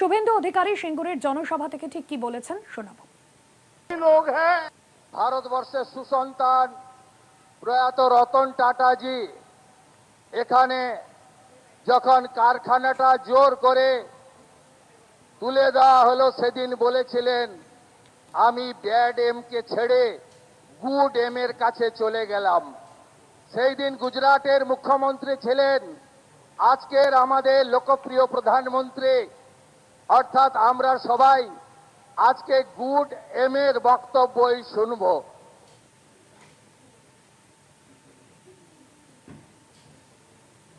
শুভেন্দু অধিকারী সিঙ্গুরের জনসভা থেকে ঠিক কি বলেছেন শোনাবো। लोग हैं ভারতবর্ষের সুসন্তান প্রয়াত রতন টাটাজি এখানে যখন কারখানাটা জোর করে তুলে দেওয়া হলো সেদিন বলেছিলেন আমি ব্যাড এম কে ছেড়ে গুড এম এর কাছে চলে গেলাম। সেই দিন গুজরাটের মুখ্যমন্ত্রী ছিলেন আজকের আমাদের লোকপ্রিয় প্রধানমন্ত্রী। অর্থাৎ আমরা সবাই আজকে গুড এম এর বক্তব্যই শুনবো।